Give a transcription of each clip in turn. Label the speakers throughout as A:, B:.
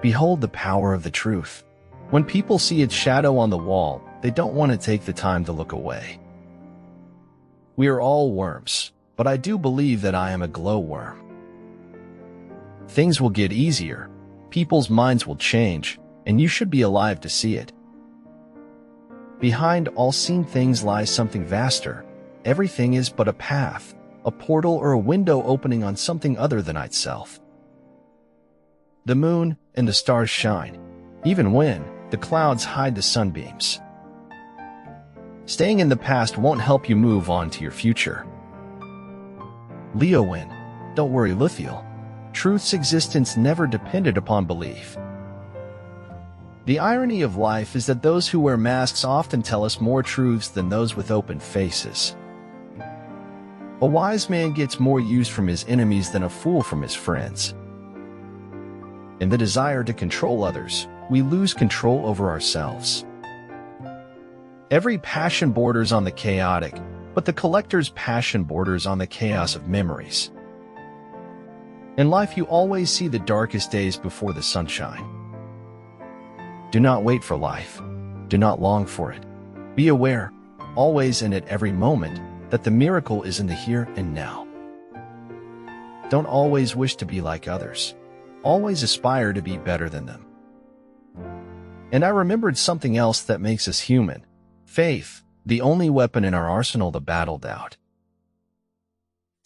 A: Behold the power of the truth. When people see its shadow on the wall, they don't want to take the time to look away. We are all worms, but I do believe that I am a glowworm. Things will get easier, people's minds will change, and you should be alive to see it. Behind all seen things lies something vaster. Everything is but a path, a portal or a window opening on something other than itself. The moon and the stars shine, even when the clouds hide the sunbeams. Staying in the past won't help you move on to your future. Leowin, don't worry, Lithiel. Truth's existence never depended upon belief. The irony of life is that those who wear masks often tell us more truths than those with open faces. A wise man gets more use from his enemies than a fool from his friends. In the desire to control others, we lose control over ourselves. Every passion borders on the chaotic, but the collector's passion borders on the chaos of memories. In life, you always see the darkest days before the sunshine. Do not wait for life. Do not long for it. Be aware, always and at every moment, that the miracle is in the here and now. Don't always wish to be like others. Always aspire to be better than them. And I remembered something else that makes us human. Faith, the only weapon in our arsenal to battle doubt.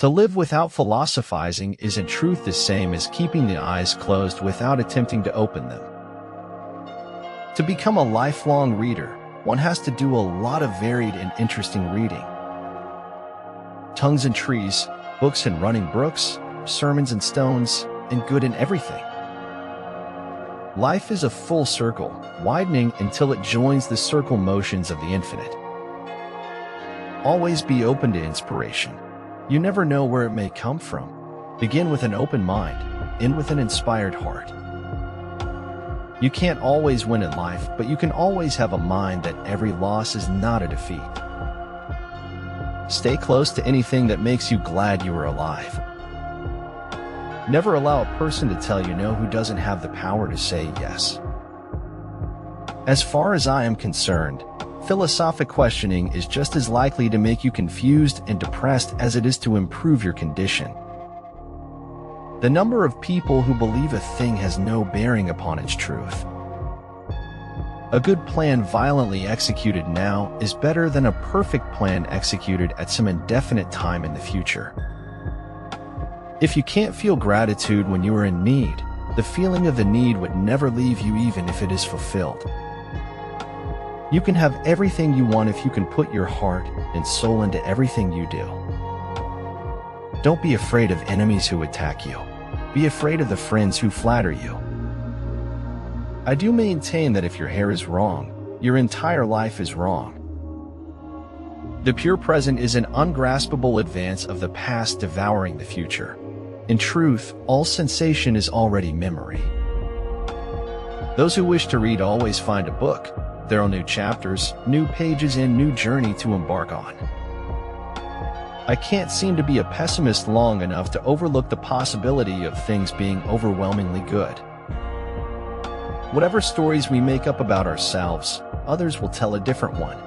A: To live without philosophizing is in truth the same as keeping the eyes closed without attempting to open them. To become a lifelong reader, one has to do a lot of varied and interesting reading. Tongues and trees, books and running brooks, sermons and stones, and good in everything. Life is a full circle, widening until it joins the circle motions of the infinite. Always be open to inspiration. You never know where it may come from. Begin with an open mind, end with an inspired heart. You can't always win in life, but you can always have a mind that every loss is not a defeat. Stay close to anything that makes you glad you are alive. Never allow a person to tell you no who doesn't have the power to say yes. As far as I am concerned, philosophic questioning is just as likely to make you confused and depressed as it is to improve your condition. The number of people who believe a thing has no bearing upon its truth. A good plan violently executed now is better than a perfect plan executed at some indefinite time in the future. If you can't feel gratitude when you are in need, the feeling of the need would never leave you even if it is fulfilled. You can have everything you want if you can put your heart and soul into everything you do. Don't be afraid of enemies who attack you. Be afraid of the friends who flatter you. I do maintain that if your hair is wrong, your entire life is wrong. The pure present is an ungraspable advance of the past devouring the future. In truth, all sensation is already memory. Those who wish to read always find a book. There are new chapters, new pages, and new journey to embark on. I can't seem to be a pessimist long enough to overlook the possibility of things being overwhelmingly good. Whatever stories we make up about ourselves, others will tell a different one.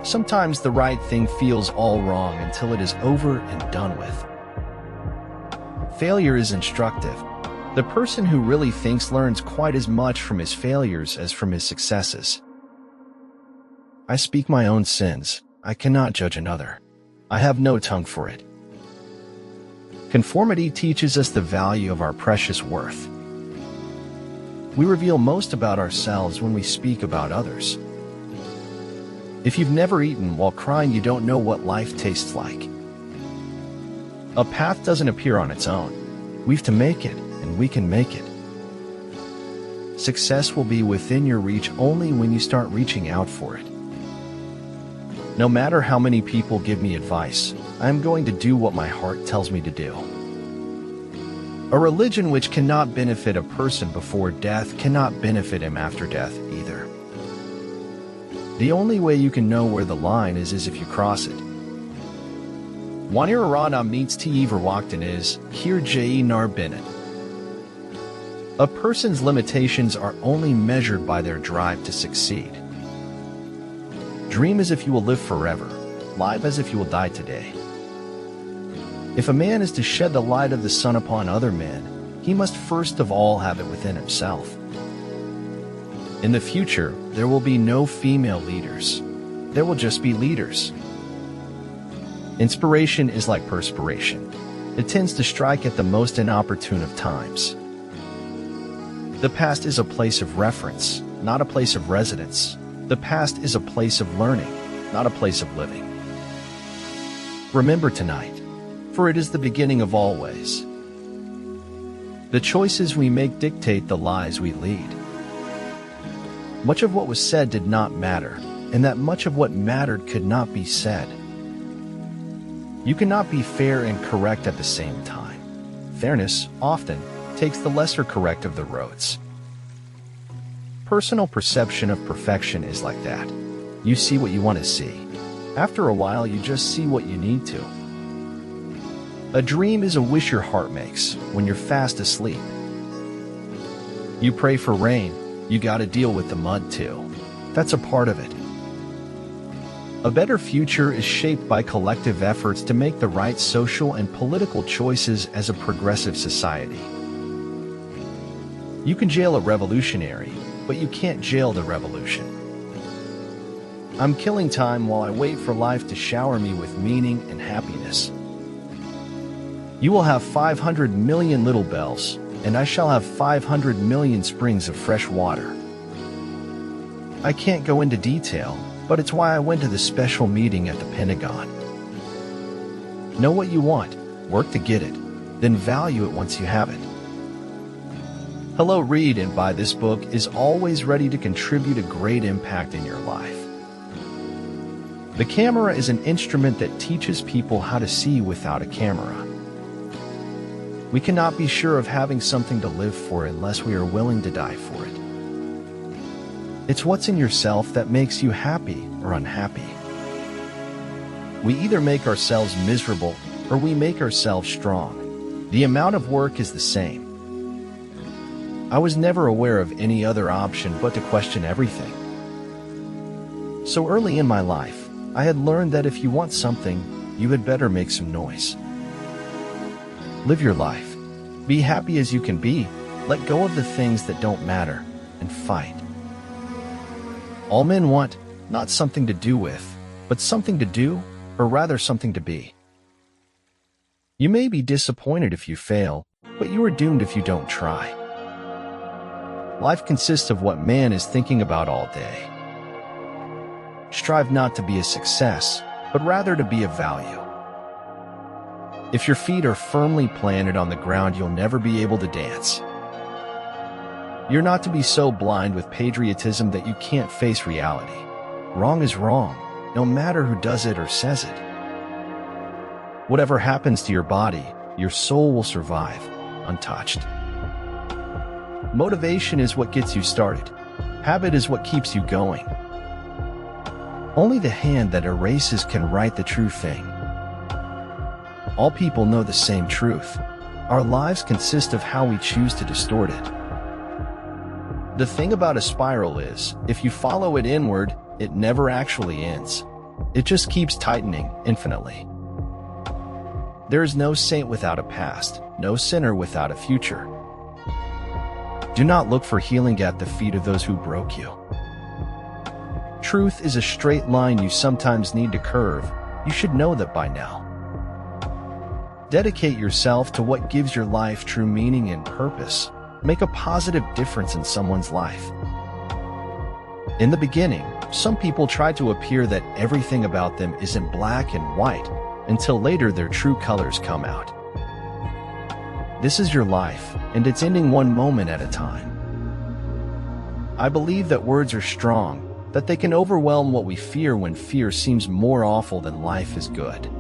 A: Sometimes the right thing feels all wrong until it is over and done with. Failure is instructive. The person who really thinks learns quite as much from his failures as from his successes. I speak my own sins. I cannot judge another. I have no tongue for it. Conformity teaches us the value of our precious worth. We reveal most about ourselves when we speak about others. If you've never eaten while crying, you don't know what life tastes like. A path doesn't appear on its own. We've to make it, and we can make it. Success will be within your reach only when you start reaching out for it. No matter how many people give me advice, I am going to do what my heart tells me to do. A religion which cannot benefit a person before death cannot benefit him after death either. The only way you can know where the line is if you cross it. Wanneer Arana meets T. Verwachten is, hier je naar binnen. A person's limitations are only measured by their drive to succeed. Dream as if you will live forever. Live as if you will die today. If a man is to shed the light of the sun upon other men, he must first of all have it within himself. In the future, there will be no female leaders. There will just be leaders. Inspiration is like perspiration. It tends to strike at the most inopportune of times. The past is a place of reference, not a place of residence. The past is a place of learning, not a place of living. Remember tonight, for it is the beginning of all ways. The choices we make dictate the lives we lead. Much of what was said did not matter, and that much of what mattered could not be said. You cannot be fair and correct at the same time. Fairness, often, takes the lesser correct of the roads. Personal perception of perfection is like that. You see what you want to see. After a while, you just see what you need to. A dream is a wish your heart makes when you're fast asleep. You pray for rain, you gotta deal with the mud too. That's a part of it. A better future is shaped by collective efforts to make the right social and political choices as a progressive society. You can jail a revolutionary, but you can't jail the revolution. I'm killing time while I wait for life to shower me with meaning and happiness. You will have 500 million little bells, and I shall have 500 million springs of fresh water. I can't go into detail, but it's why I went to the special meeting at the Pentagon. Know what you want, work to get it, then value it once you have it. Hello, read and buy this book is always ready to contribute a great impact in your life. The camera is an instrument that teaches people how to see without a camera. We cannot be sure of having something to live for unless we are willing to die for it. It's what's in yourself that makes you happy or unhappy. We either make ourselves miserable or we make ourselves strong. The amount of work is the same. I was never aware of any other option but to question everything. So early in my life, I had learned that if you want something, you had better make some noise. Live your life. Be happy as you can be. Let go of the things that don't matter, and fight. All men want, not something to do with, but something to do, or rather something to be. You may be disappointed if you fail, but you are doomed if you don't try. Life consists of what man is thinking about all day. Strive not to be a success, but rather to be of value. If your feet are firmly planted on the ground, you'll never be able to dance. You're not to be so blind with patriotism that you can't face reality. Wrong is wrong, no matter who does it or says it. Whatever happens to your body, your soul will survive, untouched. Motivation is what gets you started. Habit is what keeps you going. Only the hand that erases can write the true thing. All people know the same truth. Our lives consist of how we choose to distort it. The thing about a spiral is, if you follow it inward, it never actually ends. It just keeps tightening infinitely. There is no saint without a past, no sinner without a future. Do not look for healing at the feet of those who broke you. Truth is a straight line you sometimes need to curve. You should know that by now. Dedicate yourself to what gives your life true meaning and purpose. Make a positive difference in someone's life. In the beginning, some people try to appear that everything about them isn't black and white, until later their true colors come out. This is your life, and it's ending one moment at a time. I believe that words are strong, that they can overwhelm what we fear when fear seems more awful than life is good.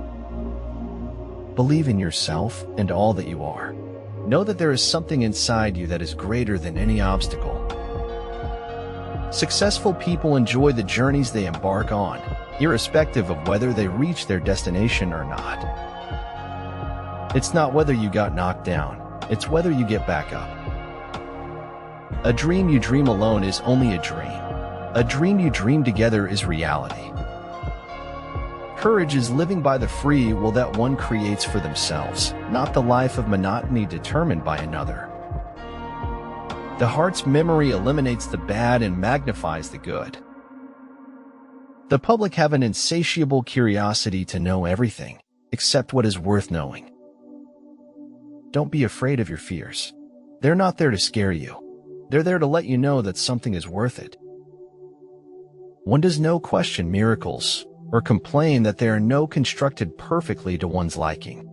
A: Believe in yourself and all that you are. Know that there is something inside you that is greater than any obstacle. Successful people enjoy the journeys they embark on, irrespective of whether they reach their destination or not. It's not whether you got knocked down, it's whether you get back up. A dream you dream alone is only a dream. A dream you dream together is reality. Courage is living by the free will that one creates for themselves, not the life of monotony determined by another. The heart's memory eliminates the bad and magnifies the good. The public have an insatiable curiosity to know everything, except what is worth knowing. Don't be afraid of your fears. They're not there to scare you. They're there to let you know that something is worth it. One does no question miracles, or complain that they are no constructed perfectly to one's liking.